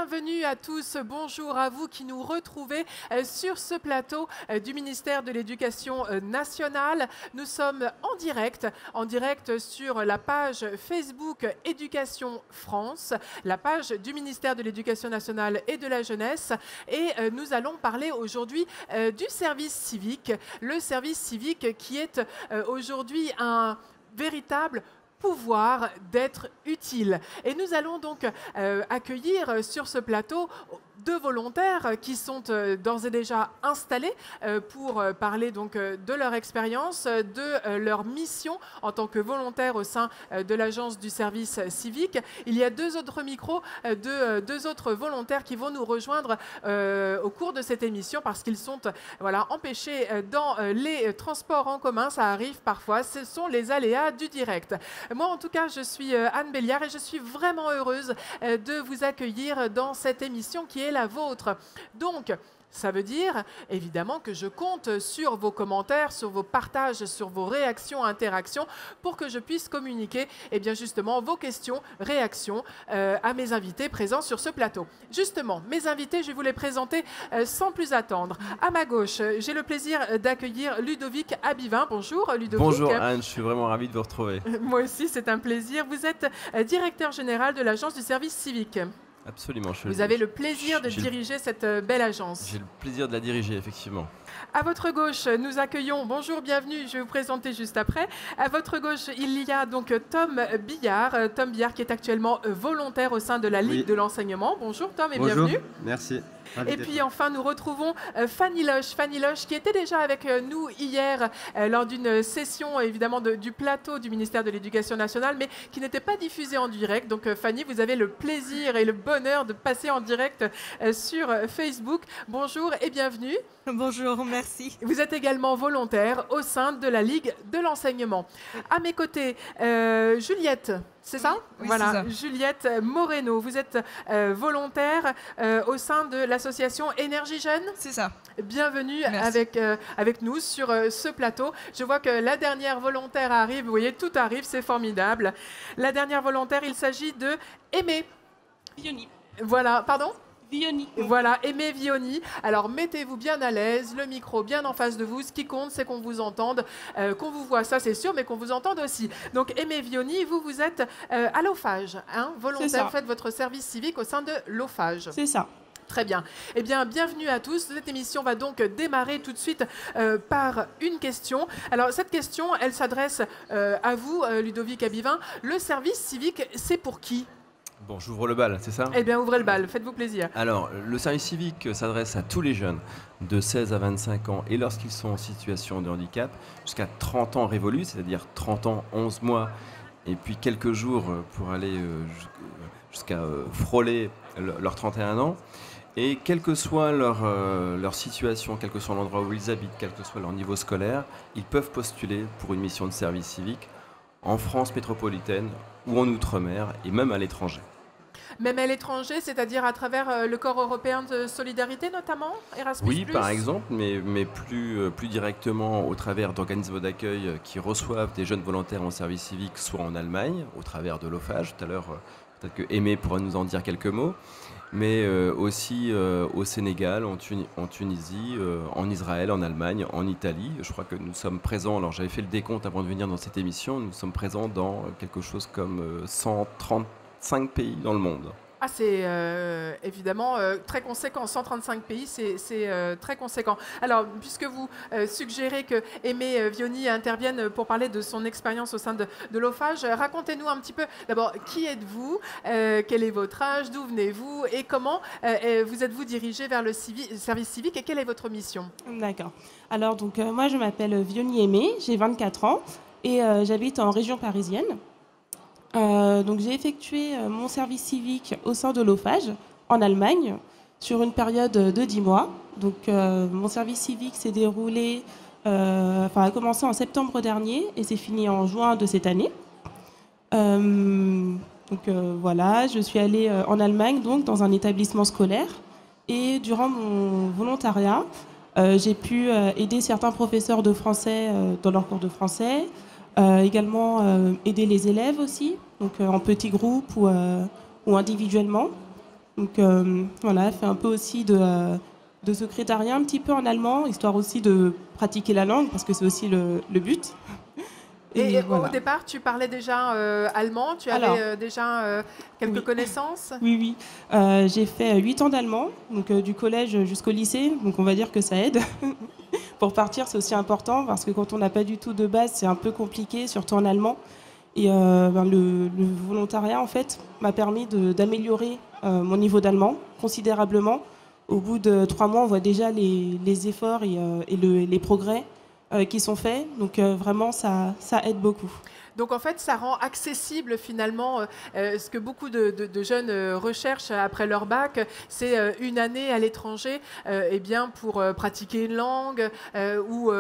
bienvenue à tous, bonjour à vous qui nous retrouvez sur ce plateau du ministère de l'Éducation nationale. Nous sommes en direct sur la page Facebook Éducation France, la page du ministère de l'Éducation nationale et de la jeunesse. Et nous allons parler aujourd'hui du service civique, le service civique qui est aujourd'hui un véritable pouvoir d'être utile. Et nous allons donc accueillir sur ce plateau deux volontaires qui sont d'ores et déjà installés pour parler donc de leur expérience, de leur mission en tant que volontaires au sein de l'agence du service civique. Il y a deux autres micros de deux autres volontaires qui vont nous rejoindre au cours de cette émission parce qu'ils sont empêchés dans les transports en commun. Ça arrive parfois, ce sont les aléas du direct. Moi, en tout cas, je suis Anne Béliard et je suis vraiment heureuse de vous accueillir dans cette émission qui est la vôtre. Donc, ça veut dire, évidemment, que je compte sur vos commentaires, sur vos partages, sur vos réactions, interactions, pour que je puisse communiquer, justement, vos questions, réactions à mes invités présents sur ce plateau. Justement, mes invités, je vais vous les présenter sans plus attendre. À ma gauche, j'ai le plaisir d'accueillir Ludovic Abivin. Bonjour, Ludovic. Bonjour, Anne, je suis vraiment ravi de vous retrouver. Moi aussi, c'est un plaisir. Vous êtes directeur général de l'agence du service civique. Absolument. Vous avez le plaisir de diriger cette belle agence. J'ai le plaisir de la diriger, effectivement. À votre gauche, nous accueillons, bonjour, bienvenue, je vais vous présenter juste après. À votre gauche, il y a donc Tom Billard qui est actuellement volontaire au sein de la Ligue de l'enseignement. Bonjour Tom et bienvenue. Merci. Et puis enfin, nous retrouvons Fanny Loche qui était déjà avec nous hier lors d'une session évidemment du plateau du ministère de l'Éducation nationale, mais qui n'était pas diffusée en direct. Donc Fanny, vous avez le plaisir et le bonheur de passer en direct sur Facebook. Bonjour et bienvenue. Bonjour, merci. Vous êtes également volontaire au sein de la Ligue de l'enseignement. À mes côtés, Juliette. C'est ça? Oui, voilà, c'est ça. Juliette Moreno, vous êtes volontaire au sein de l'association Énergie Jeune. C'est ça. Bienvenue avec nous sur ce plateau. Je vois que la dernière volontaire arrive, vous voyez, tout arrive, c'est formidable. La dernière volontaire, il s'agit de Aimé. Vioni. Voilà, pardon? Vioni. Voilà, Aimé Vioni. Alors, mettez-vous bien à l'aise, le micro bien en face de vous. Ce qui compte, c'est qu'on vous entende, qu'on vous voit, ça c'est sûr, mais qu'on vous entende aussi. Donc, Aimé Vioni, vous êtes à l'OFAGE, hein, volontaire, vous faites votre service civique au sein de l'OFAGE. C'est ça. Très bien. Eh bien, bienvenue à tous. Cette émission va donc démarrer tout de suite par une question. Alors, cette question, elle s'adresse à vous, Ludovic Abivin. Le service civique, c'est pour qui ? Bon, j'ouvre le bal, c'est ça? Eh bien, ouvrez le bal, faites-vous plaisir. Alors, le service civique s'adresse à tous les jeunes de 16 à 25 ans et lorsqu'ils sont en situation de handicap, jusqu'à 30 ans révolus, c'est-à-dire 30 ans, 11 mois, et puis quelques jours pour aller jusqu'à frôler leurs 31 ans. Et quelle que soit leur situation, quel que soit l'endroit où ils habitent, quel que soit leur niveau scolaire, ils peuvent postuler pour une mission de service civique en France métropolitaine ou en Outre-mer et même à l'étranger. Même à l'étranger, c'est-à-dire à travers le corps européen de solidarité notamment, Erasmus+. Oui, par exemple, mais plus directement au travers d'organismes d'accueil qui reçoivent des jeunes volontaires en service civique, soit en Allemagne, au travers de l'OFAGE. Tout à l'heure, peut-être que Aimé pourra nous en dire quelques mots, mais aussi au Sénégal, en Tunisie, en Israël, en Allemagne, en Italie. Je crois que nous sommes présents, alors j'avais fait le décompte avant de venir dans cette émission, nous sommes présents dans quelque chose comme 135 pays dans le monde. Ah, c'est évidemment très conséquent. 135 pays, c'est très conséquent. Alors, puisque vous suggérez que Aimé Vioni intervienne pour parler de son expérience au sein de l'OFAGE, racontez-nous un petit peu, d'abord, qui êtes-vous, quel est votre âge, d'où venez-vous et comment vous êtes-vous dirigé vers le service civique et quelle est votre mission? D'accord. Alors, donc, moi, je m'appelle Vioni Aimé, j'ai 24 ans et j'habite en région parisienne. Donc j'ai effectué mon service civique au sein de l'OFAGE en Allemagne sur une période de 10 mois. Donc mon service civique s'est déroulé, a commencé en septembre dernier et s'est fini en juin de cette année. Voilà, je suis allée en Allemagne donc dans un établissement scolaire et durant mon volontariat, j'ai pu aider certains professeurs de français dans leurs cours de français. Également aider les élèves aussi, donc en petits groupes ou individuellement. Donc voilà, fait un peu aussi de secrétariat un petit peu en allemand, histoire aussi de pratiquer la langue, parce que c'est aussi le but. Et voilà. au départ, tu parlais déjà allemand, tu avais déjà quelques connaissances? Oui. J'ai fait 8 ans d'allemand, donc du collège jusqu'au lycée, donc on va dire que ça aide. Pour partir, c'est aussi important, parce que quand on n'a pas du tout de base, c'est un peu compliqué, surtout en allemand. Et le volontariat, en fait, m'a permis d'améliorer mon niveau d'allemand considérablement. Au bout de 3 mois, on voit déjà les efforts et les progrès qui sont faits. Donc vraiment, ça aide beaucoup. Donc en fait, ça rend accessible finalement ce que beaucoup de jeunes recherchent après leur bac, c'est une année à l'étranger eh bien, pour pratiquer une langue ou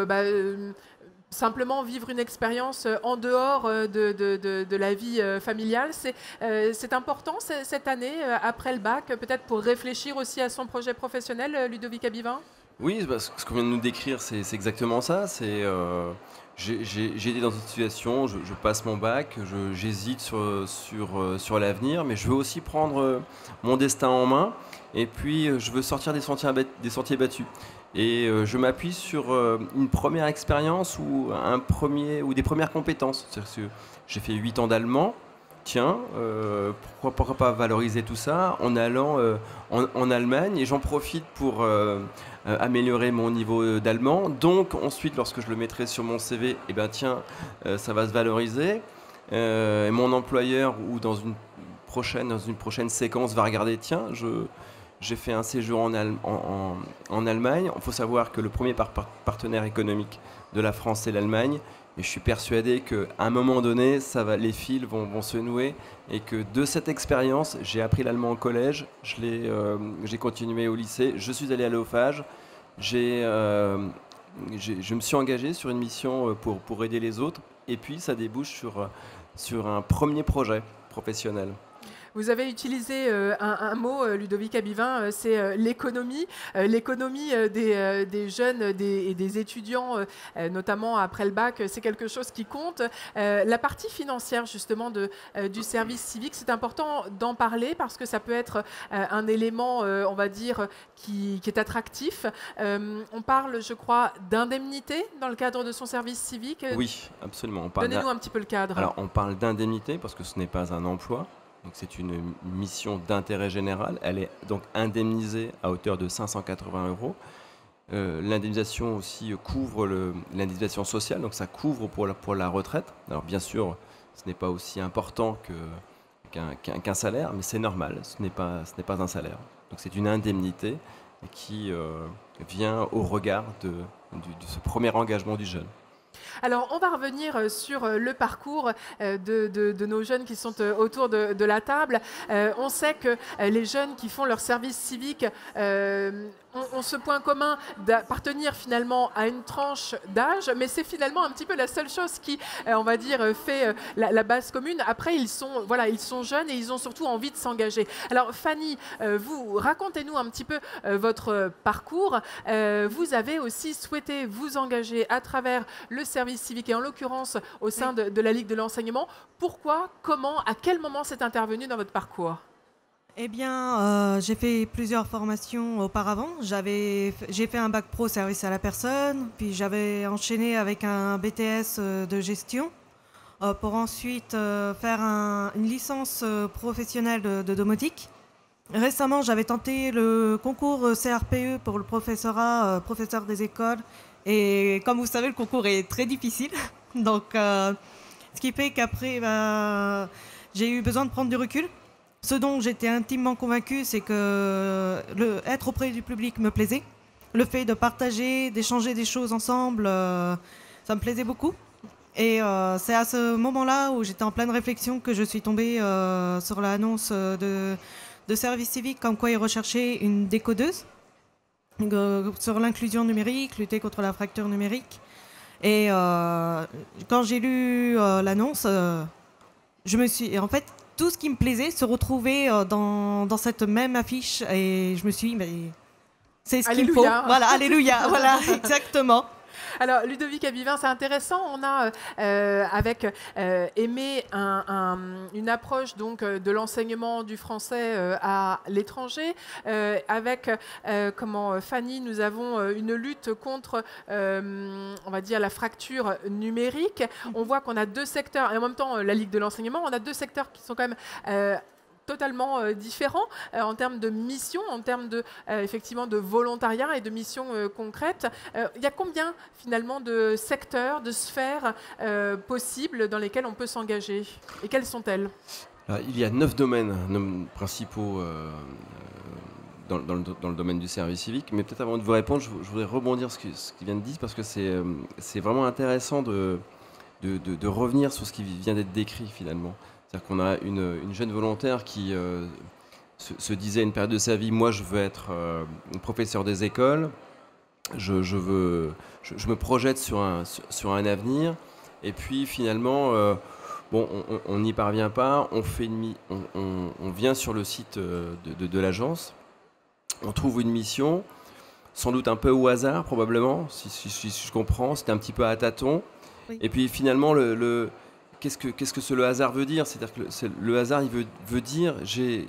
simplement vivre une expérience en dehors de la vie familiale. C'est important cette année après le bac, peut-être pour réfléchir aussi à son projet professionnel, Ludovic Abivin? Oui, ce qu'on vient de nous décrire, c'est exactement ça. J'ai été dans cette situation, je passe mon bac, j'hésite sur l'avenir, mais je veux aussi prendre mon destin en main, et puis je veux sortir des sentiers battus. Et je m'appuie sur une première expérience ou des premières compétences. C'est-à-dire que j'ai fait 8 ans d'allemand. Tiens, pourquoi pas valoriser tout ça en allant en Allemagne, et j'en profite pour améliorer mon niveau d'allemand. Donc ensuite, lorsque je le mettrai sur mon CV, eh ben, tiens, ça va se valoriser. Et mon employeur, ou dans une prochaine séquence, va regarder, tiens, j'ai fait un séjour en Allemagne. Il faut savoir que le premier partenaire économique de la France, c'est l'Allemagne. Et je suis persuadé qu'à un moment donné, les fils vont se nouer, et que de cette expérience, j'ai appris l'allemand au collège, j'ai continué au lycée, je suis allé à l'OFAGE, je me suis engagé sur une mission pour aider les autres, et puis ça débouche sur un premier projet professionnel. Vous avez utilisé un mot, Ludovic Abivin, c'est l'économie. L'économie des jeunes et des étudiants, notamment après le bac, c'est quelque chose qui compte. La partie financière, justement, du service civique, c'est important d'en parler parce que ça peut être un élément, on va dire, qui est attractif. On parle, je crois, d'indemnité dans le cadre de son service civique. Oui, absolument. Donnez-nous un petit peu le cadre. Alors, on parle d'indemnité parce que ce n'est pas un emploi. Donc c'est une mission d'intérêt général. Elle est donc indemnisée à hauteur de 580 €. L'indemnisation aussi couvre l'indemnisation sociale, donc ça couvre pour la retraite. Alors bien sûr, ce n'est pas aussi important qu'un salaire, mais c'est normal, ce n'est pas un salaire. Donc c'est une indemnité qui vient au regard de ce premier engagement du jeune. Alors, on va revenir sur le parcours de nos jeunes qui sont autour de la table. On sait que les jeunes qui font leur service civique ont ce point commun d'appartenir finalement à une tranche d'âge, mais c'est finalement un petit peu la seule chose qui, on va dire, fait la base commune. Après, ils sont jeunes et ils ont surtout envie de s'engager. Alors, Fanny, vous, racontez-nous un petit peu votre parcours. Vous avez aussi souhaité vous engager à travers le service civique et en l'occurrence au sein de la Ligue de l'enseignement. Pourquoi, comment, à quel moment c'est intervenu dans votre parcours ? Eh bien, j'ai fait plusieurs formations auparavant. J'ai fait un bac pro service à la personne, puis j'avais enchaîné avec un BTS de gestion pour ensuite faire une licence professionnelle de domotique. Récemment, j'avais tenté le concours CRPE pour le professorat, professeur des écoles. Et comme vous savez, le concours est très difficile. Donc, ce qui fait qu'après, j'ai eu besoin de prendre du recul. Ce dont j'étais intimement convaincue, c'est que être auprès du public me plaisait. Le fait de partager, d'échanger des choses ensemble, ça me plaisait beaucoup. Et c'est à ce moment-là où j'étais en pleine réflexion que je suis tombée sur l'annonce de service civique, comme quoi ils recherchaient une décodeuse sur l'inclusion numérique, lutter contre la fracture numérique. Et quand j'ai lu l'annonce, en fait, tout ce qui me plaisait se retrouvait dans cette même affiche, et je me suis dit, mais c'est ce qu'il me faut. Voilà, alléluia, voilà, exactement. Alors, Ludovic Abivin, c'est intéressant. On a avec Aimé une approche donc, de l'enseignement du français à l'étranger. Avec Fanny, nous avons une lutte contre, on va dire, la fracture numérique. On voit qu'on a deux secteurs, et en même temps, la Ligue de l'enseignement, on a deux secteurs qui sont quand même totalement différents en termes de mission, en termes de, effectivement, de volontariat et de missions concrètes. Il y a combien finalement de secteurs, de sphères possibles dans lesquelles on peut s'engager? Et quelles sont-elles? Il y a 9 domaines principaux dans le domaine du service civique. Mais peut-être avant de vous répondre, je voudrais rebondir sur ce qui vient de dire, parce que c'est vraiment intéressant de revenir sur ce qui vient d'être décrit finalement. C'est-à-dire qu'on a une jeune volontaire qui se disait à une période de sa vie, moi je veux être professeur des écoles, je me projette sur un avenir, et puis finalement, on n'y parvient pas, on vient sur le site de l'agence, on trouve une mission, sans doute un peu au hasard probablement, si je comprends, c'était un petit peu à tâtons, oui. Et puis finalement Qu'est-ce que le hasard veut dire? C'est-à-dire que le hasard, il veut dire, j'ai,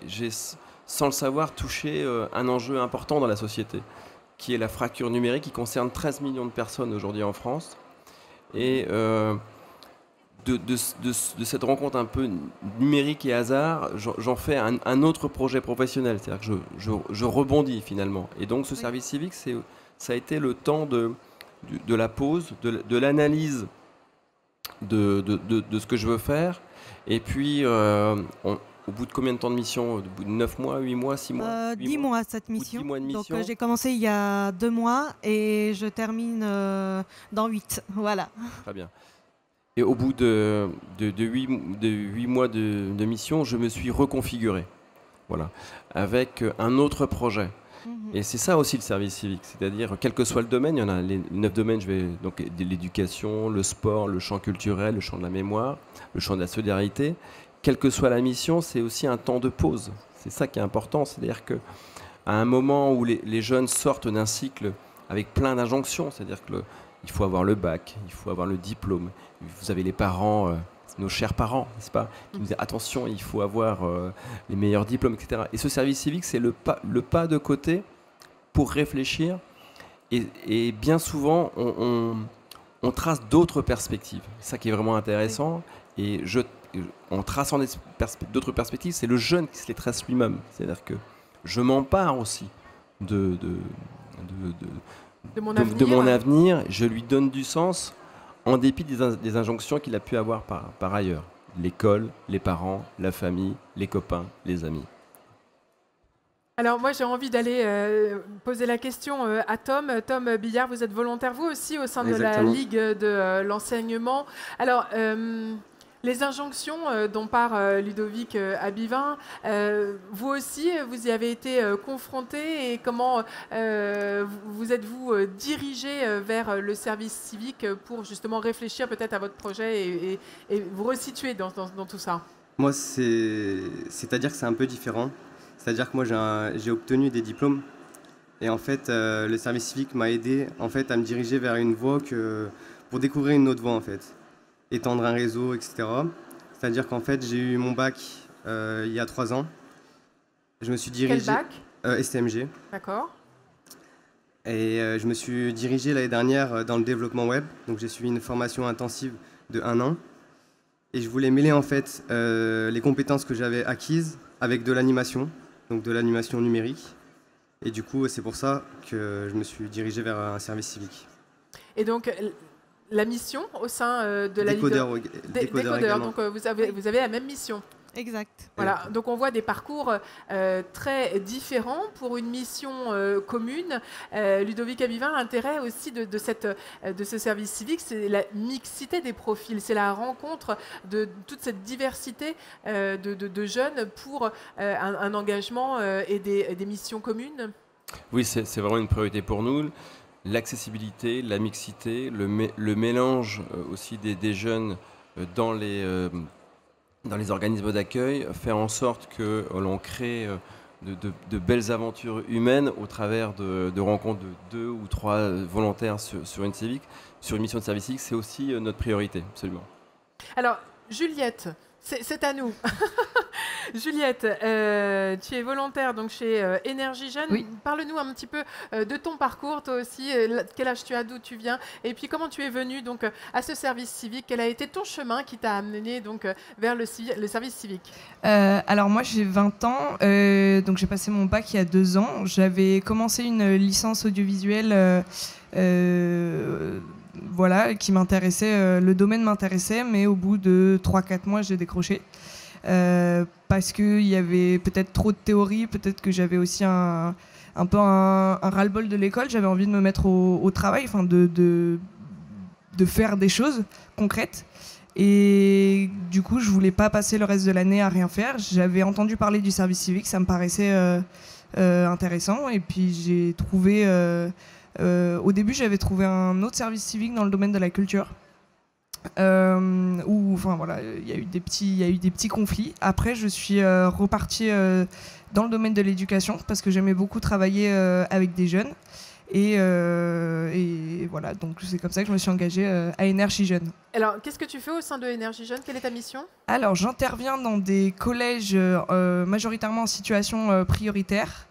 sans le savoir, touché un enjeu important dans la société, qui est la fracture numérique, qui concerne 13 millions de personnes aujourd'hui en France. Et de cette rencontre un peu numérique et hasard, j'en fais un autre projet professionnel. C'est-à-dire que je rebondis finalement. Et donc ce service civique, ça a été le temps de la pause, de l'analyse de ce que je veux faire. Et puis, au bout de combien de temps de mission? Au bout de 9 mois, 8 mois, 6 mois 10 mois cette mission. 10 mois de mission. Donc j'ai commencé il y a 2 mois et je termine dans 8. Voilà. Très bien. Et au bout de 8 mois de mission, je me suis reconfiguré. Voilà. Avec un autre projet. Et c'est ça aussi le service civique, c'est-à-dire quel que soit le domaine, il y en a les 9 domaines, donc l'éducation, le sport, le champ culturel, le champ de la mémoire, le champ de la solidarité. Quelle que soit la mission, c'est aussi un temps de pause. C'est ça qui est important, c'est-à-dire qu'à un moment où les jeunes sortent d'un cycle avec plein d'injonctions, c'est-à-dire qu'il faut avoir le bac, il faut avoir le diplôme, vous avez les parents, nos chers parents, n'est-ce pas, qui nous disent attention, il faut avoir les meilleurs diplômes, etc. Et ce service civique, c'est le pas de côté pour réfléchir. Et bien souvent, on trace d'autres perspectives. C'est ça qui est vraiment intéressant. Et en traçant d'autres perspectives, c'est le jeune qui se les trace lui-même. C'est-à-dire que je m'empare aussi de mon avenir, je lui donne du sens en dépit des injonctions qu'il a pu avoir par ailleurs. L'école, les parents, la famille, les copains, les amis. Alors moi j'ai envie d'aller poser la question à Tom. Tom Billard, vous êtes volontaire vous aussi au sein de la Ligue de l'enseignement. Alors les injonctions dont parle Ludovic Abivin, vous aussi vous y avez été confronté, et comment vous êtes-vous dirigé vers le service civique pour justement réfléchir peut-être à votre projet et vous resituer dans tout ça? Moi c'est-à-dire que c'est un peu différent. C'est-à-dire que moi, j'ai obtenu des diplômes, et en fait, le service civique m'a aidé en fait, à me diriger vers une voie pour découvrir une autre voie, en fait. Étendre un réseau, etc. C'est-à-dire qu'en fait, j'ai eu mon bac il y a 3 ans. Je me suis dirigé... Quel bac? STMG. D'accord. Et je me suis dirigé l'année dernière dans le développement web. Donc j'ai suivi une formation intensive de 1 an. Et je voulais mêler en fait les compétences que j'avais acquises avec de l'animation. Donc de l'animation numérique. Et du coup, c'est pour ça que je me suis dirigé vers un service civique. Et donc, la mission au sein de la Décodeur, Ligue Décodeur, donc vous avez la même mission. Exact. Voilà, donc on voit des parcours très différents pour une mission commune. Ludovic Abivin, l'intérêt aussi de ce service civique, c'est la mixité des profils, c'est la rencontre de toute cette diversité de jeunes pour un engagement et des missions communes. Oui, c'est vraiment une priorité pour nous. L'accessibilité, la mixité, le mélange aussi des jeunes dans les organismes d'accueil, faire en sorte que l'on crée de belles aventures humaines au travers de rencontres de 2 ou 3 volontaires sur une civique, sur une mission de service civique. C'est aussi notre priorité, absolument. Alors, Juliette, c'est à nous. Juliette, tu es volontaire donc chez Énergie Jeune. Oui. Parle-nous un petit peu de ton parcours, toi aussi. Quel âge tu as, d'où tu viens, et puis comment tu es venue donc à ce service civique. Quel a été ton chemin qui t'a amené donc vers le service civique? Alors moi j'ai 20 ans, donc j'ai passé mon bac il y a 2 ans. J'avais commencé une licence audiovisuelle, voilà, qui m'intéressait, le domaine m'intéressait, mais au bout de 3-4 mois j'ai décroché. Parce qu'il y avait peut-être trop de théorie, peut-être que j'avais aussi un peu un ras-le-bol de l'école. J'avais envie de me mettre au travail, enfin de faire des choses concrètes. Et du coup, je voulais pas passer le reste de l'année à rien faire. J'avais entendu parler du service civique, ça me paraissait intéressant. Et puis j'ai trouvé, au début, j'avais trouvé un autre service civique dans le domaine de la culture. Où, enfin voilà, il y a eu des petits conflits. Après, je suis repartie dans le domaine de l'éducation parce que j'aimais beaucoup travailler avec des jeunes. Et voilà, donc c'est comme ça que je me suis engagée à Énergie Jeune. Alors, qu'est-ce que tu fais au sein de Énergie Jeune? Quelle est ta mission? Alors, j'interviens dans des collèges majoritairement en situation prioritaire.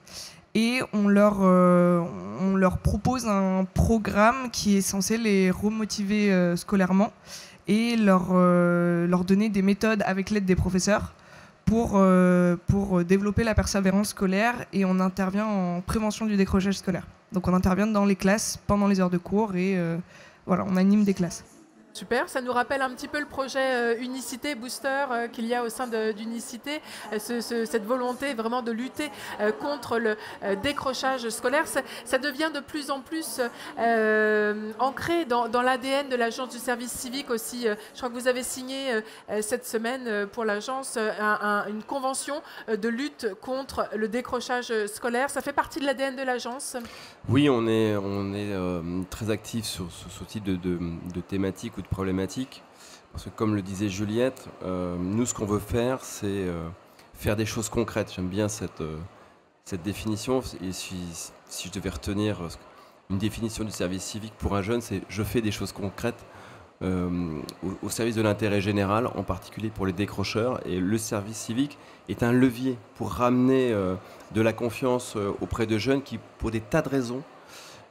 Et on leur propose un programme qui est censé les remotiver scolairement et leur donner des méthodes avec l'aide des professeurs pour développer la persévérance scolaire. Et on intervient en prévention du décrochage scolaire. Donc on intervient dans les classes pendant les heures de cours et voilà, on anime des classes. Super, ça nous rappelle un petit peu le projet Unicité Booster qu'il y a au sein d'Unicité, cette volonté vraiment de lutter contre le décrochage scolaire. Ça devient de plus en plus ancré dans l'ADN de l'agence du service civique aussi. Je crois que vous avez signé cette semaine pour l'agence une convention de lutte contre le décrochage scolaire. Ça fait partie de l'ADN de l'agence? Oui, on est très actif sur ce type de thématique ou de problématique. Parce que comme le disait Juliette, nous ce qu'on veut faire, c'est faire des choses concrètes. J'aime bien cette définition. Et si je devais retenir une définition du service civique pour un jeune, c'est je fais des choses concrètes au service de l'intérêt général, en particulier pour les décrocheurs. Et le service civique est un levier pour ramener de la confiance auprès de jeunes qui, pour des tas de raisons,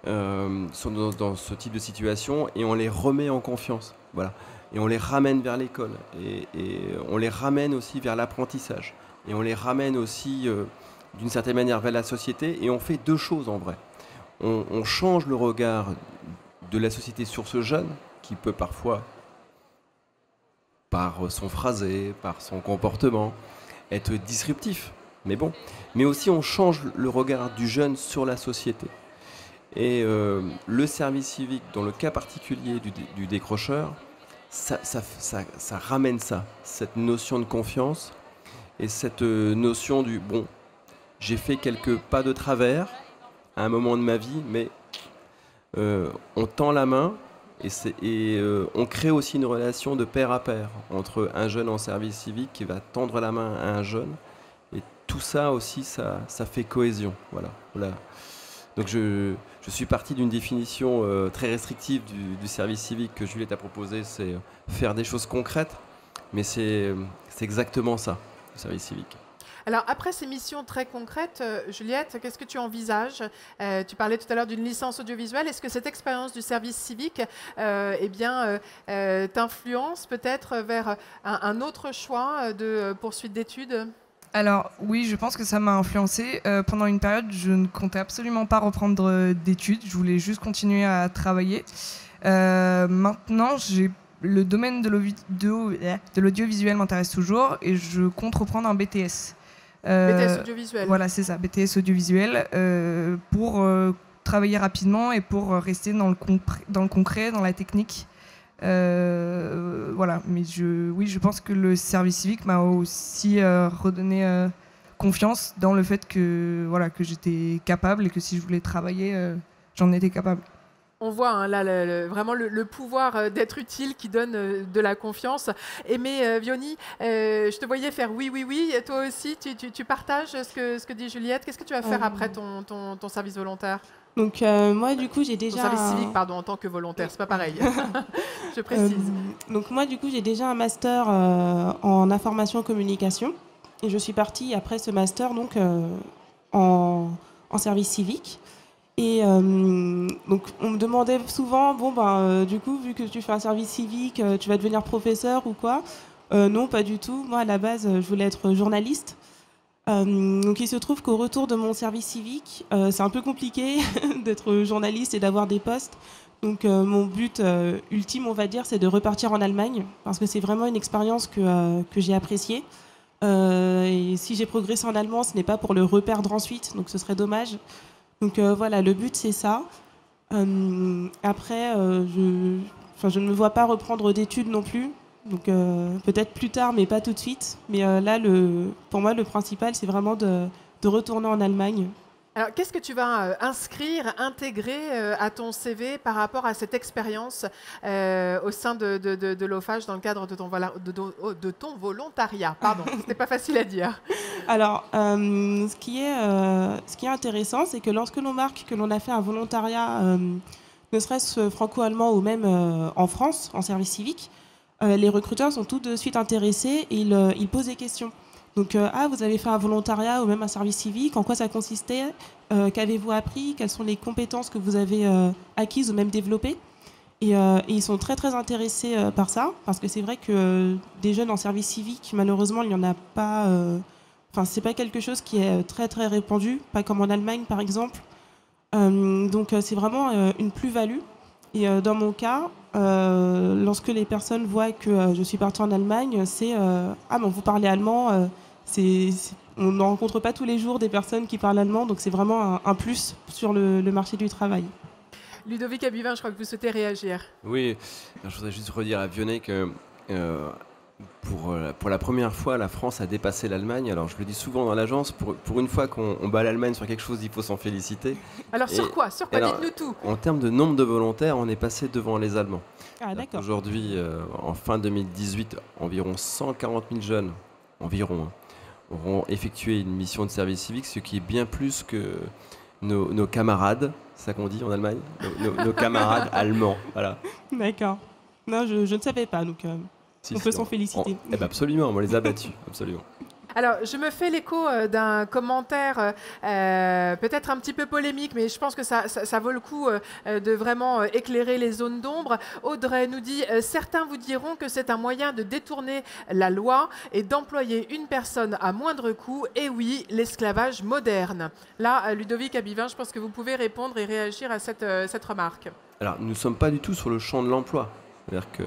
sont dans ce type de situation, et on les remet en confiance. Voilà. Et on les ramène vers l'école. Et on les ramène aussi vers l'apprentissage. Et on les ramène aussi, d'une certaine manière, vers la société. Et on fait 2 choses en vrai. On change le regard de la société sur ce jeune, qui peut parfois, par son phrasé, par son comportement, être disruptif. Mais aussi on change le regard du jeune sur la société. Et le service civique, dans le cas particulier du décrocheur, ça ramène cette notion de confiance et cette notion du bon, j'ai fait quelques pas de travers à un moment de ma vie, mais on tend la main et on crée aussi une relation de pair à pair entre un jeune en service civique qui va tendre la main à un jeune. Et tout ça aussi, ça fait cohésion. Voilà. Donc je suis parti d'une définition très restrictive du service civique que Juliette a proposé, c'est faire des choses concrètes, mais c'est exactement ça, le service civique. Alors, après ces missions très concrètes, Juliette, qu'est-ce que tu envisages? Tu parlais tout à l'heure d'une licence audiovisuelle. Est-ce que cette expérience du service civique t'influence peut-être vers un autre choix de poursuite d'études? Alors oui, je pense que ça m'a influencée. Pendant une période, je ne comptais absolument pas reprendre d'études. Je voulais juste continuer à travailler. Maintenant, le domaine de l'audiovisuel m'intéresse toujours et je compte reprendre un BTS. BTS audiovisuel. Voilà, c'est ça, BTS audiovisuel, pour travailler rapidement et pour rester dans le concret, dans la technique. Voilà, mais je pense que le service civique m'a aussi redonné confiance dans le fait que j'étais capable et que si je voulais travailler, j'en étais capable. On voit hein, là vraiment le pouvoir d'être utile qui donne de la confiance. Aimé Vioni, je te voyais faire oui, oui, oui. Et toi aussi, tu partages ce que dit Juliette. Qu'est-ce que tu vas faire après ton service volontaire? Donc moi du coup j'ai déjà ton service civique, pardon, en tant que volontaire, c'est pas pareil. Je précise. Donc moi du coup j'ai déjà un master en information et communication et je suis partie après ce master donc en service civique. Et donc on me demandait souvent du coup vu que tu fais un service civique tu vas devenir professeur ou quoi? Non, pas du tout. Moi à la base je voulais être journaliste. Donc il se trouve qu'au retour de mon service civique, c'est un peu compliqué d'être journaliste et d'avoir des postes. Donc mon but ultime, on va dire, c'est de repartir en Allemagne, parce que c'est vraiment une expérience que j'ai appréciée. Et si j'ai progressé en allemand, ce n'est pas pour le reperdre ensuite, donc ce serait dommage. Donc voilà, le but c'est ça. Après, je ne me vois pas reprendre d'études non plus. Donc peut-être plus tard, mais pas tout de suite. Mais là, pour moi, le principal, c'est vraiment de retourner en Allemagne. Alors, qu'est-ce que tu vas intégrer à ton CV par rapport à cette expérience au sein de l'OFAGE dans le cadre de ton volontariat? Pardon, c'était pas facile à dire. Alors, ce qui est intéressant, c'est que lorsque l'on marque que l'on a fait un volontariat, ne serait-ce franco-allemand ou même en France, en service civique, les recruteurs sont tout de suite intéressés et ils posent des questions. Donc, vous avez fait un volontariat ou même un service civique, en quoi ça consistait? Qu'avez-vous appris? Quelles sont les compétences que vous avez acquises ou même développées? Et ils sont très très intéressés par ça, parce que c'est vrai que des jeunes en service civique, malheureusement, il n'y en a pas. C'est pas quelque chose qui est très très répandu, pas comme en Allemagne par exemple. Donc c'est vraiment une plus-value. Et dans mon cas, lorsque les personnes voient que je suis partie en Allemagne, c'est bon, vous parlez allemand. On ne rencontre pas tous les jours des personnes qui parlent allemand, donc c'est vraiment un plus sur le marché du travail. Ludovic Abivin, je crois que vous souhaitez réagir. Oui, je voudrais juste redire à Vionnet que pour la première fois, la France a dépassé l'Allemagne. Alors je le dis souvent dans l'agence, pour une fois qu'on bat l'Allemagne sur quelque chose, il faut s'en féliciter. Alors sur quoi Dites-nous tout. En termes de nombre de volontaires, on est passé devant les Allemands. Ah d'accord. Aujourd'hui, en fin 2018, environ 140 000 jeunes, auront effectué une mission de service civique, ce qui est bien plus que nos camarades, c'est ça qu'on dit en Allemagne, nos camarades allemands. Voilà. D'accord. Non, je ne savais pas, donc on peut s'en féliciter. Absolument, on les a battus, absolument. Alors, je me fais l'écho d'un commentaire peut-être un petit peu polémique, mais je pense que ça vaut le coup de vraiment éclairer les zones d'ombre. Audrey nous dit « Certains vous diront que c'est un moyen de détourner la loi et d'employer une personne à moindre coût. Et oui, l'esclavage moderne. » Là, Ludovic Abivin, je pense que vous pouvez répondre et réagir à cette remarque. Alors, nous ne sommes pas du tout sur le champ de l'emploi. C'est-à-dire que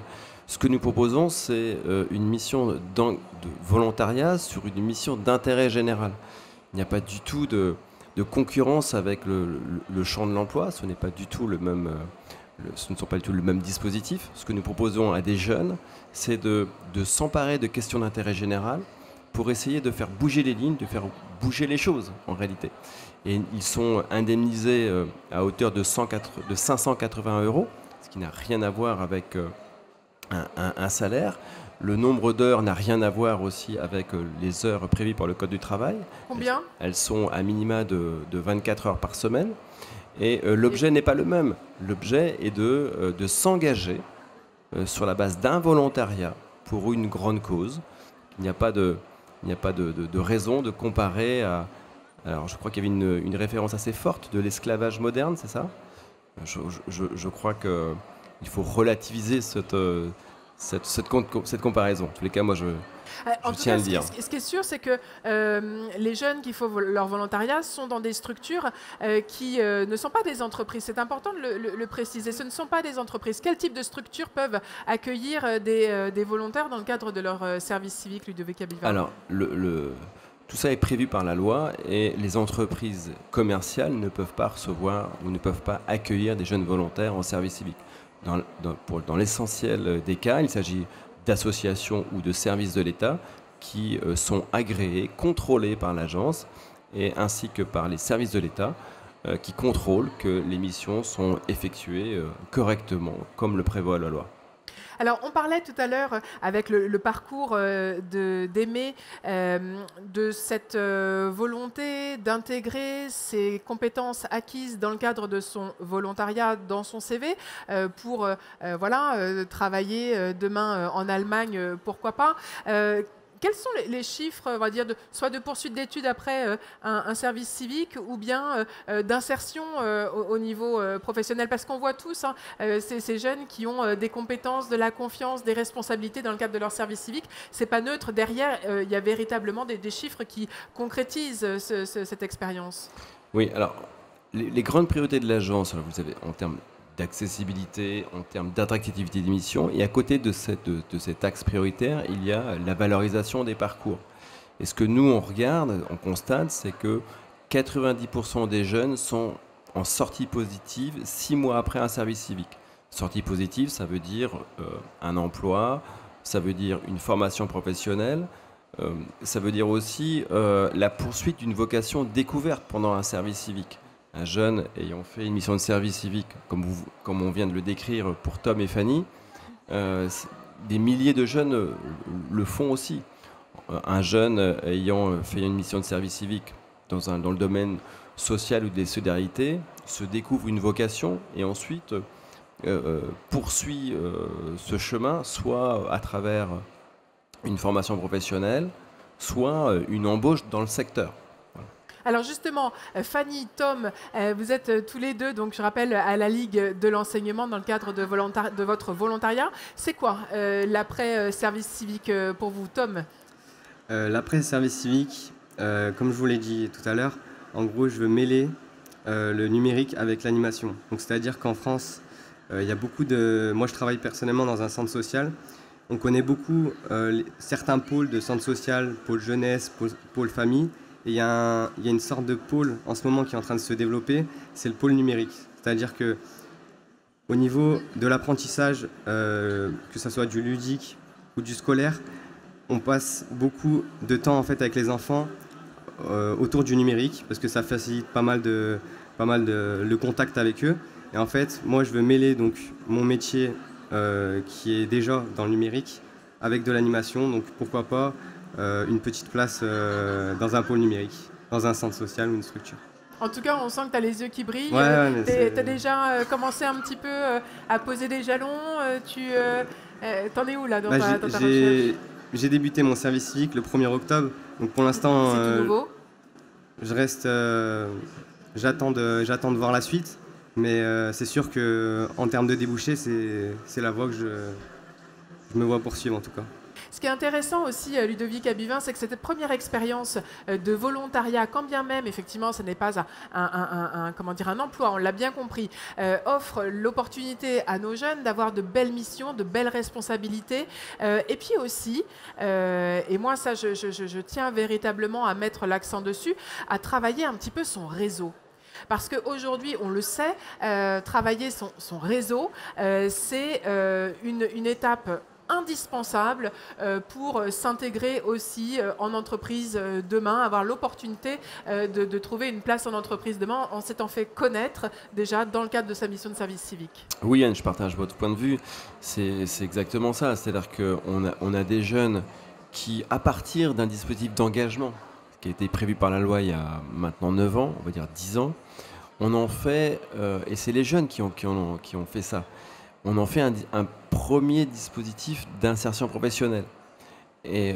ce que nous proposons, c'est une mission de volontariat sur une mission d'intérêt général. Il n'y a pas du tout de concurrence avec le champ de l'emploi. Ce n'est pas du tout ce ne sont pas du tout le même dispositif. Ce que nous proposons à des jeunes, c'est de s'emparer de questions d'intérêt général pour essayer de faire bouger les lignes, de faire bouger les choses en réalité. Et ils sont indemnisés à hauteur de 580 €, ce qui n'a rien à voir avec un salaire. Le nombre d'heures n'a rien à voir aussi avec les heures prévues par le Code du travail. Combien ? Elles sont à minima de 24 heures par semaine. Et l'objet n'est pas le même. L'objet est de s'engager sur la base d'un volontariat pour une grande cause. Il n'y a pas de raison de comparer à... Alors je crois qu'il y avait une référence assez forte de l'esclavage moderne, c'est ça ? Je crois qu'il faut relativiser cette comparaison. En tous les cas, moi, je tiens à le dire. Ce qui est sûr, c'est que les jeunes qui font leur volontariat sont dans des structures qui ne sont pas des entreprises. C'est important de le préciser. Ce ne sont pas des entreprises. Quel type de structures peuvent accueillir des volontaires dans le cadre de leur service civique, Ludovic Abivin ? Alors, tout ça est prévu par la loi et les entreprises commerciales ne peuvent pas recevoir ou ne peuvent pas accueillir des jeunes volontaires en service civique. Dans l'essentiel des cas, il s'agit d'associations ou de services de l'État qui sont agréés, contrôlés par l'agence et ainsi que par les services de l'État qui contrôle que les missions sont effectuées correctement, comme le prévoit la loi. Alors, on parlait tout à l'heure avec le parcours d'Aimé de cette volonté d'intégrer ses compétences acquises dans le cadre de son volontariat dans son CV pour travailler demain en Allemagne, pourquoi pas. Quels sont les chiffres, on va dire, soit de poursuite d'études après un service civique ou bien d'insertion au niveau professionnel? Parce qu'on voit tous ces jeunes qui ont des compétences, de la confiance, des responsabilités dans le cadre de leur service civique. C'est pas neutre. Derrière, il y a véritablement des chiffres qui concrétisent cette expérience. Oui, alors, les grandes priorités de l'agence, vous savez, en termes d'accessibilité, en termes d'attractivité des missions. Et à côté de cet axe prioritaire, il y a la valorisation des parcours. Et ce que nous, on regarde, on constate, c'est que 90% des jeunes sont en sortie positive 6 mois après un service civique. Sortie positive, ça veut dire un emploi, ça veut dire une formation professionnelle, ça veut dire aussi la poursuite d'une vocation découverte pendant un service civique. Un jeune ayant fait une mission de service civique, comme on vient de le décrire pour Tom et Fanny, des milliers de jeunes le font aussi. Un jeune ayant fait une mission de service civique dans le domaine social ou des solidarités se découvre une vocation et ensuite poursuit ce chemin, soit à travers une formation professionnelle, soit une embauche dans le secteur. Alors justement, Fanny, Tom, vous êtes tous les deux, donc je rappelle, à la Ligue de l'enseignement dans le cadre de votre volontariat. C'est quoi l'après-service civique pour vous, Tom? L'après-service civique, comme je vous l'ai dit tout à l'heure, en gros, je veux mêler le numérique avec l'animation. Donc c'est-à-dire qu'en France, il y a beaucoup de... Moi, je travaille personnellement dans un centre social. On connaît beaucoup certains pôles de centre social, pôle jeunesse, pôle famille. Et il y a une sorte de pôle en ce moment qui est en train de se développer, c'est le pôle numérique. C'est-à-dire qu'au niveau de l'apprentissage, que ce soit du ludique ou du scolaire, on passe beaucoup de temps en fait avec les enfants autour du numérique parce que ça facilite pas mal le contact avec eux. Et en fait, moi je veux mêler donc mon métier qui est déjà dans le numérique avec de l'animation, donc pourquoi pas une petite place dans un pôle numérique, dans un centre social ou une structure. En tout cas, on sent que tu as les yeux qui brillent. Ouais, tu as déjà commencé un petit peu à poser des jalons. T'en es où là dans ta recherche? J'ai débuté mon service civique le 1er octobre. Donc pour l'instant, c'est tout nouveau. Je reste... j'attends de voir la suite. Mais c'est sûr qu'en termes de débouchés, c'est la voie que je me vois poursuivre en tout cas. Ce qui est intéressant aussi, Ludovic Abivin, c'est que cette première expérience de volontariat, quand bien même, effectivement, ce n'est pas un emploi, on l'a bien compris, offre l'opportunité à nos jeunes d'avoir de belles missions, de belles responsabilités. Et puis aussi, et moi, ça, je tiens véritablement à mettre l'accent dessus, à travailler un petit peu son réseau. Parce qu'aujourd'hui, on le sait, travailler son réseau, c'est une étape indispensable pour s'intégrer aussi en entreprise demain, avoir l'opportunité de trouver une place en entreprise demain en s'étant fait connaître déjà dans le cadre de sa mission de service civique. Oui, Anne, je partage votre point de vue. C'est exactement ça. C'est-à-dire qu'on a des jeunes qui, à partir d'un dispositif d'engagement qui a été prévu par la loi il y a maintenant 9 ans, on va dire 10 ans, on en fait, et c'est les jeunes qui ont fait ça, on en fait un premier dispositif d'insertion professionnelle. Et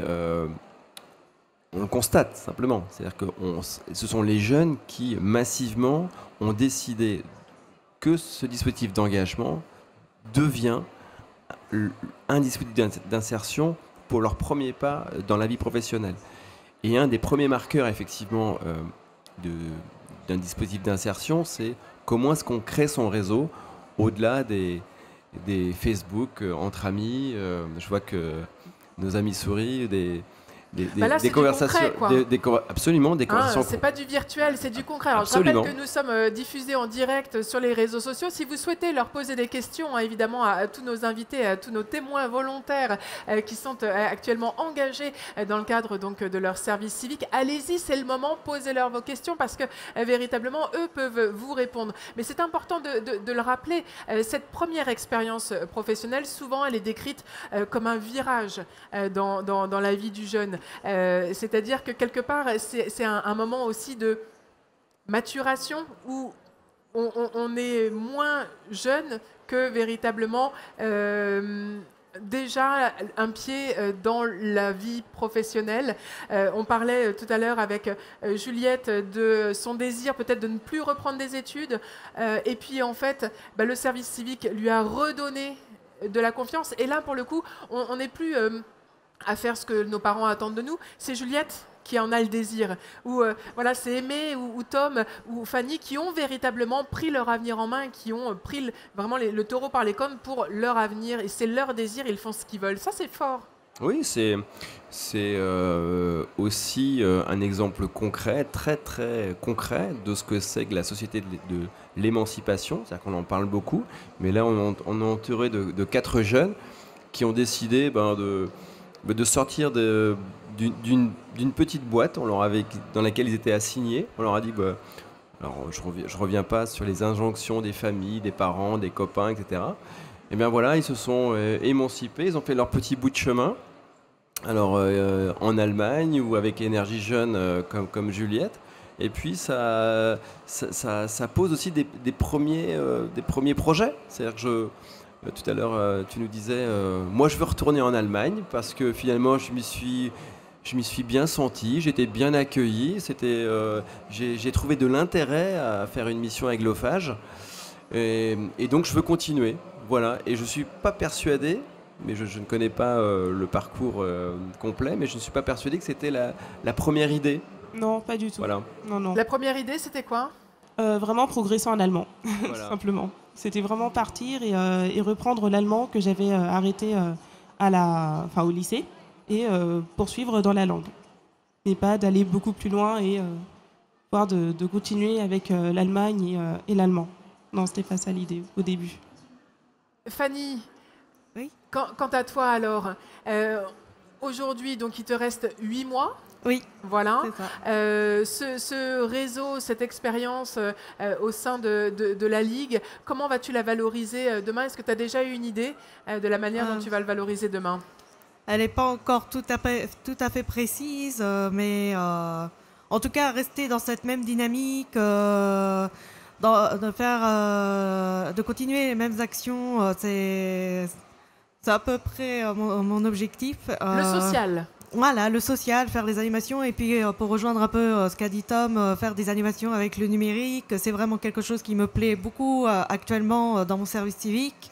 on le constate simplement. C'est-à-dire que ce sont les jeunes qui, massivement, ont décidé que ce dispositif d'engagement devient un dispositif d'insertion pour leur premier pas dans la vie professionnelle. Et un des premiers marqueurs, effectivement, d'un dispositif d'insertion, c'est comment est-ce qu'on crée son réseau au-delà des Facebook entre amis. Je vois que nos amis sourient, des Là, c'est du conversations, concret, quoi. absolument, des conversations. C'est pas du virtuel, c'est du concret. Alors, je Absolument. rappelle que nous sommes diffusés en direct sur les réseaux sociaux. Si vous souhaitez leur poser des questions, évidemment, à tous nos invités, à tous nos témoins volontaires qui sont actuellement engagés dans le cadre donc, de leur service civique, allez-y, c'est le moment, posez-leur vos questions parce que véritablement, eux peuvent vous répondre. Mais c'est important de le rappeler, cette première expérience professionnelle, souvent, elle est décrite comme un virage dans la vie du jeune. C'est-à-dire que quelque part, c'est un moment aussi de maturation où on est moins jeune que véritablement déjà un pied dans la vie professionnelle. On parlait tout à l'heure avec Juliette de son désir peut-être de ne plus reprendre des études. Et puis en fait, le service civique lui a redonné de la confiance. Et là, pour le coup, on n'est plus à faire ce que nos parents attendent de nous. C'est Juliette qui en a le désir. Ou voilà, c'est Aimé ou Tom ou Fanny qui ont véritablement pris leur avenir en main, qui ont pris vraiment le taureau par les cornes pour leur avenir. Et c'est leur désir, ils font ce qu'ils veulent. Ça, c'est fort. Oui, c'est aussi un exemple concret, très très concret de ce que c'est que la société de l'émancipation. C'est-à-dire qu'on en parle beaucoup, mais là on est entouré de 4 jeunes qui ont décidé de sortir d'une petite boîte dans laquelle ils étaient assignés. On leur a dit, alors je reviens pas sur les injonctions des familles, des parents, des copains, etc. Et bien voilà, ils se sont émancipés, ils ont fait leur petit bout de chemin. Alors en Allemagne ou avec Énergie Jeune comme Juliette. Et puis ça pose aussi des premiers projets. C'est-à-dire que tout à l'heure, tu nous disais, moi je veux retourner en Allemagne parce que finalement je m'y suis bien senti, j'étais bien accueilli, j'ai trouvé de l'intérêt à faire une mission avec l'OFAGE et donc je veux continuer. Voilà, et je ne suis pas persuadé, mais je ne connais pas le parcours complet, mais je ne suis pas persuadé que c'était la première idée. Non, pas du tout. Voilà. Non. La première idée, c'était quoi ? Vraiment progresser en allemand, Voilà. simplement. C'était vraiment partir et reprendre l'allemand que j'avais arrêté au lycée et poursuivre dans la langue. Et pas d'aller beaucoup plus loin et voire de continuer avec l'Allemagne et l'allemand. Non, c'était pas ça l'idée au début. Fanny, Oui. Quant à toi alors, aujourd'hui, donc il te reste 8 mois. Oui, Voilà. c'est ça. Ce réseau, cette expérience au sein de la Ligue, comment vas-tu la valoriser demain ? Est-ce que tu as déjà eu une idée de la manière dont tu vas le valoriser demain ? Elle n'est pas encore tout à fait précise, mais en tout cas, rester dans cette même dynamique, de continuer les mêmes actions, c'est à peu près mon objectif. Le social. Voilà, le social, faire les animations et puis pour rejoindre un peu ce qu'a dit Tom, faire des animations avec le numérique, c'est vraiment quelque chose qui me plaît beaucoup actuellement dans mon service civique.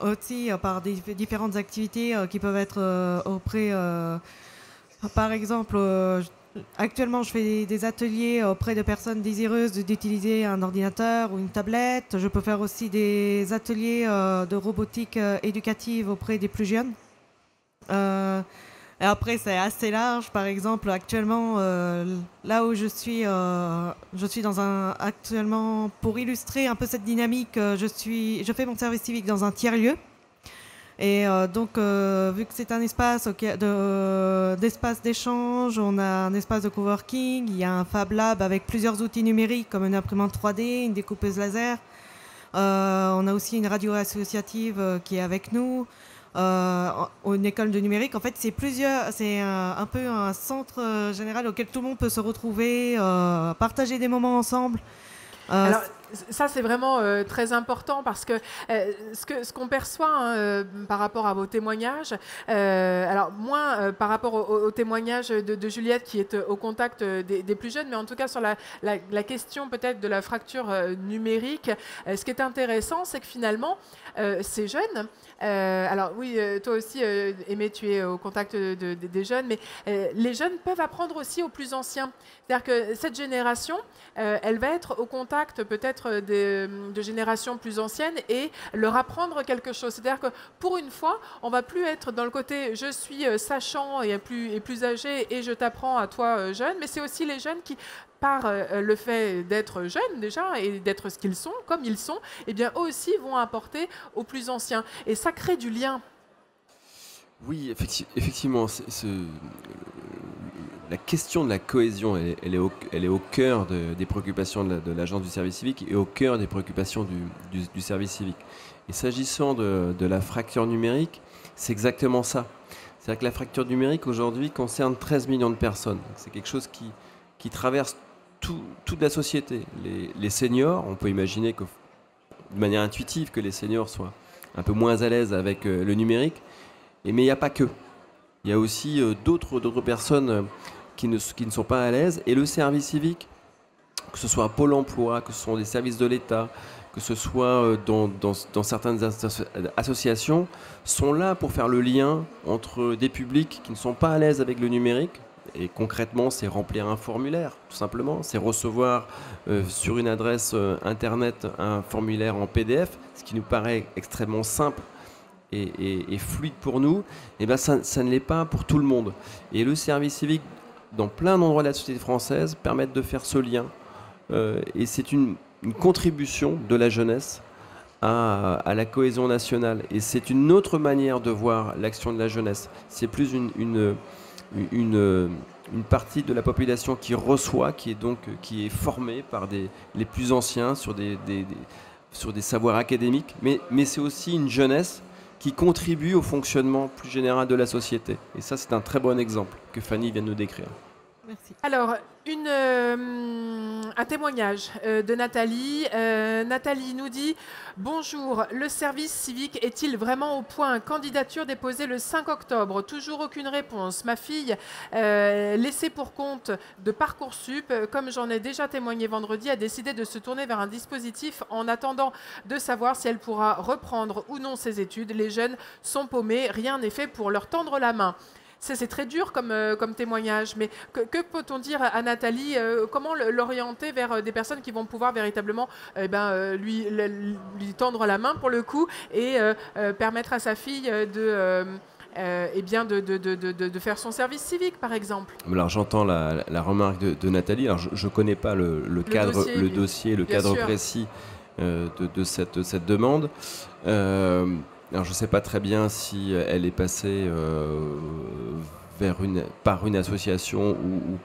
Aussi par des différentes activités qui peuvent être auprès, par exemple, actuellement je fais des ateliers auprès de personnes désireuses d'utiliser un ordinateur ou une tablette. Je peux faire aussi des ateliers de robotique éducative auprès des plus jeunes. Et après, c'est assez large. Par exemple, actuellement, là où je suis actuellement, pour illustrer un peu cette dynamique, je fais mon service civique dans un tiers-lieu. Et donc, vu que c'est un espace d'espace d'échange, on a un espace de coworking, il y a un Fab Lab avec plusieurs outils numériques comme une imprimante 3D, une découpeuse laser. On a aussi une radio associative qui est avec nous. Une école de numérique, en fait, c'est un peu un centre général auquel tout le monde peut se retrouver, partager des moments ensemble. Alors, ça, c'est vraiment très important parce que ce qu'on perçoit par rapport à vos témoignages, alors moins par rapport au témoignage de Juliette qui est au contact des plus jeunes, mais en tout cas sur la question peut-être de la fracture numérique, ce qui est intéressant, c'est que finalement, ces jeunes, alors oui, toi aussi, Aimé, tu es au contact des jeunes, mais les jeunes peuvent apprendre aussi aux plus anciens. C'est-à-dire que cette génération, elle va être au contact peut-être peut-être de générations plus anciennes et leur apprendre quelque chose. C'est-à-dire que pour une fois, on ne va plus être dans le côté je suis sachant et plus âgé et je t'apprends à toi jeune, mais c'est aussi les jeunes qui, par le fait d'être jeunes déjà et d'être ce qu'ils sont, comme ils sont, eh bien eux aussi vont apporter aux plus anciens. Et ça crée du lien. Oui, effectivement, la question de la cohésion, elle est au cœur des préoccupations de l'Agence du service civique et au cœur des préoccupations du service civique. Et s'agissant de la fracture numérique, c'est exactement ça. C'est-à-dire que la fracture numérique aujourd'hui concerne 13 millions de personnes. C'est quelque chose qui traverse toute la société. Les seniors, on peut imaginer que, de manière intuitive que les seniors soient un peu moins à l'aise avec le numérique, mais il n'y a pas que. Il y a aussi d'autres personnes qui ne sont pas à l'aise. Et le service civique, que ce soit Pôle emploi, que ce soit des services de l'État, que ce soit dans certaines associations, sont là pour faire le lien entre des publics qui ne sont pas à l'aise avec le numérique. Et concrètement, c'est remplir un formulaire, tout simplement. C'est recevoir sur une adresse Internet un formulaire en PDF, ce qui nous paraît extrêmement simple et fluide pour nous. Et bien, ça ne l'est pas pour tout le monde. Et le service civique, dans plein d'endroits de la société française, permet de faire ce lien. Et c'est une contribution de la jeunesse à la cohésion nationale. Et c'est une autre manière de voir l'action de la jeunesse. C'est plus une partie de la population qui reçoit, qui est formée par les plus anciens sur des savoirs académiques, mais c'est aussi une jeunesse qui contribue au fonctionnement plus général de la société. Et ça, c'est un très bon exemple que Fanny vient de nous décrire. Merci. Alors, un témoignage de Nathalie. Nathalie nous dit « Bonjour, le service civique est-il vraiment au point? Candidature déposée le 5 octobre, toujours aucune réponse. Ma fille, laissée pour compte de Parcoursup, comme j'en ai déjà témoigné vendredi, a décidé de se tourner vers un dispositif en attendant de savoir si elle pourra reprendre ou non ses études. Les jeunes sont paumés, rien n'est fait pour leur tendre la main. » C'est très dur comme témoignage, mais que peut-on dire à Nathalie? Comment l'orienter vers des personnes qui vont pouvoir véritablement lui tendre la main pour le coup et permettre à sa fille de faire son service civique, par exemple? Alors j'entends la remarque de Nathalie. Alors je ne connais pas le cadre, le cadre précis de cette demande. Alors je ne sais pas très bien si elle est passée par une association ou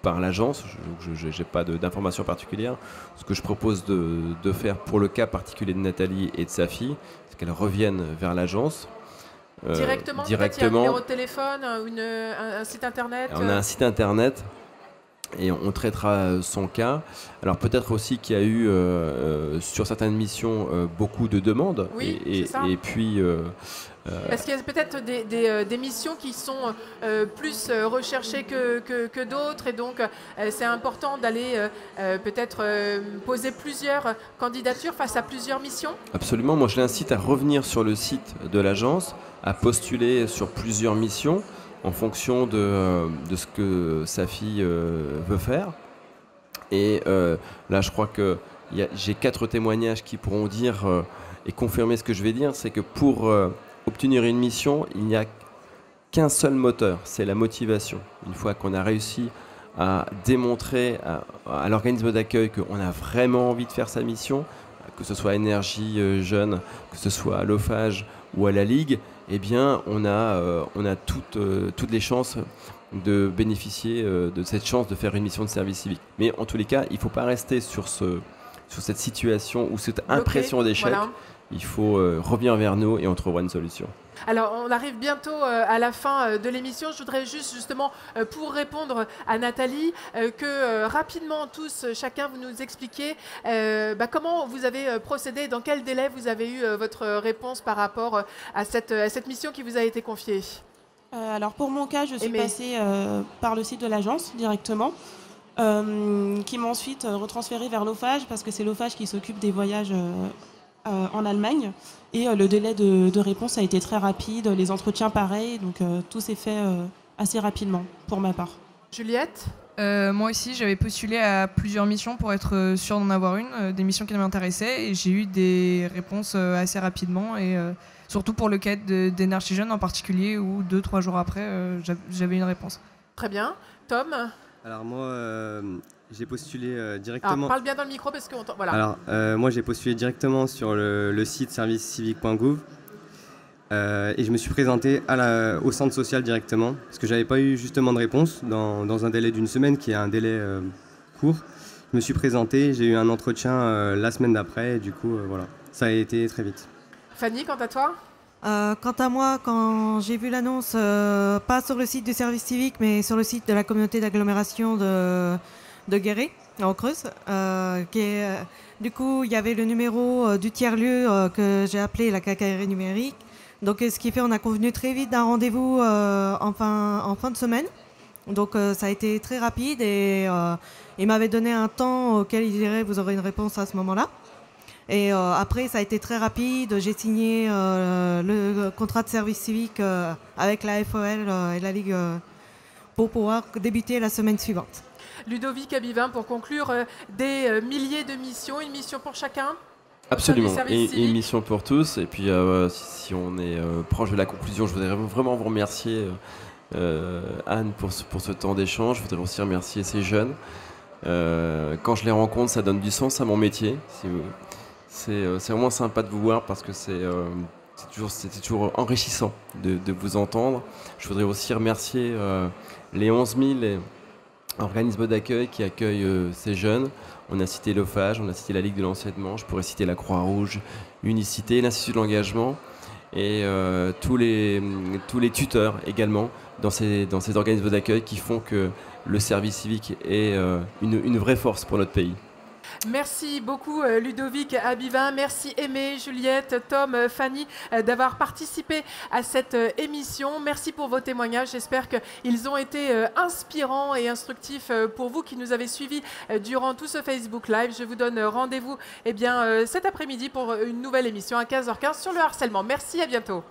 par l'agence. Je n'ai pas d'informations particulières. Ce que je propose de faire pour le cas particulier de Nathalie et de sa fille, c'est qu'elle revienne vers l'agence. Directement. Il y a un numéro de téléphone, un site internet. On a un site internet. Et on traitera son cas. Alors peut-être aussi qu'il y a eu sur certaines missions beaucoup de demandes. Oui, et puis parce qu'il y a peut-être des missions qui sont plus recherchées que d'autres, et donc c'est important d'aller peut-être poser plusieurs candidatures face à plusieurs missions. Absolument. Moi, je l'incite à revenir sur le site de l'agence, à postuler sur plusieurs missions en fonction de ce que sa fille veut faire. Et là, je crois que j'ai 4 témoignages qui pourront dire et confirmer ce que je vais dire, c'est que pour obtenir une mission, il n'y a qu'un seul moteur, c'est la motivation. Une fois qu'on a réussi à démontrer à l'organisme d'accueil qu'on a vraiment envie de faire sa mission, que ce soit Énergie Jeune, que ce soit à l'OFAGE ou à la Ligue, eh bien, on a toutes les chances de bénéficier de cette chance de faire une mission de service civique. Mais en tous les cas, il ne faut pas rester sur cette situation ou cette impression d'échec. Voilà. Il faut revenir vers nous et on trouvera une solution. Alors, on arrive bientôt à la fin de l'émission. Je voudrais justement, pour répondre à Nathalie, que rapidement tous, chacun, vous nous expliquiez comment vous avez procédé, dans quel délai vous avez eu votre réponse par rapport à cette mission qui vous a été confiée. Alors, pour mon cas, je suis passée par le site de l'agence directement, qui m'a ensuite retransférée vers l'OFAGE, parce que c'est l'OFAGE qui s'occupe des voyages en Allemagne. Et le délai de réponse a été très rapide, les entretiens pareils, donc tout s'est fait assez rapidement pour ma part. Juliette ? Moi aussi, j'avais postulé à plusieurs missions pour être sûre d'en avoir une, des missions qui m'intéressaient, et j'ai eu des réponses assez rapidement, et surtout pour le cadre d'Energy Jeune en particulier, où 2-3 jours après, j'avais une réponse. Très bien. Tom? Alors moi, j'ai postulé Alors, directement. parle bien dans le micro parce que voilà. Alors moi, j'ai postulé directement sur le site servicecivique.gouv et je me suis présenté au centre social directement parce que j'avais pas eu justement de réponse dans un délai d'une semaine qui est un délai court. Je me suis présenté, j'ai eu un entretien la semaine d'après et du coup, voilà, ça a été très vite. Fanny, quant à toi? Quant à moi, quand j'ai vu l'annonce, pas sur le site du service civique, mais sur le site de la communauté d'agglomération de Guéret, en Creuse, du coup, il y avait le numéro du tiers-lieu que j'ai appelé la quincaillerie numérique. Donc, ce qui fait, on a convenu très vite d'un rendez-vous en fin de semaine. Donc, ça a été très rapide et il m'avait donné un temps auquel il dirait vous aurez une réponse à ce moment-là. Et après, ça a été très rapide. J'ai signé le contrat de service civique avec la FOL et la Ligue pour pouvoir débuter la semaine suivante. Ludovic Abivin, pour conclure, des milliers de missions, une mission pour chacun? Absolument, et une mission pour tous. Et puis, si on est proche de la conclusion, je voudrais vraiment vous remercier, Anne, pour ce temps d'échange. Je voudrais aussi remercier ces jeunes. Quand je les rencontre, ça donne du sens à mon métier. C'est vraiment sympa de vous voir parce que c'était toujours enrichissant de vous entendre. Je voudrais aussi remercier les 11 000 organismes d'accueil qui accueillent ces jeunes. On a cité l'OFAGE, on a cité la Ligue de l'enseignement, je pourrais citer la Croix-Rouge, Unicité, l'Institut de l'engagement et tous les tuteurs également dans ces organismes d'accueil qui font que le service civique est une vraie force pour notre pays. Merci beaucoup Ludovic Abivin, merci Aimé, Juliette, Tom, Fanny d'avoir participé à cette émission. Merci pour vos témoignages, j'espère qu'ils ont été inspirants et instructifs pour vous qui nous avez suivis durant tout ce Facebook Live. Je vous donne rendez-vous cet après-midi pour une nouvelle émission à 15h15 sur le harcèlement. Merci, à bientôt.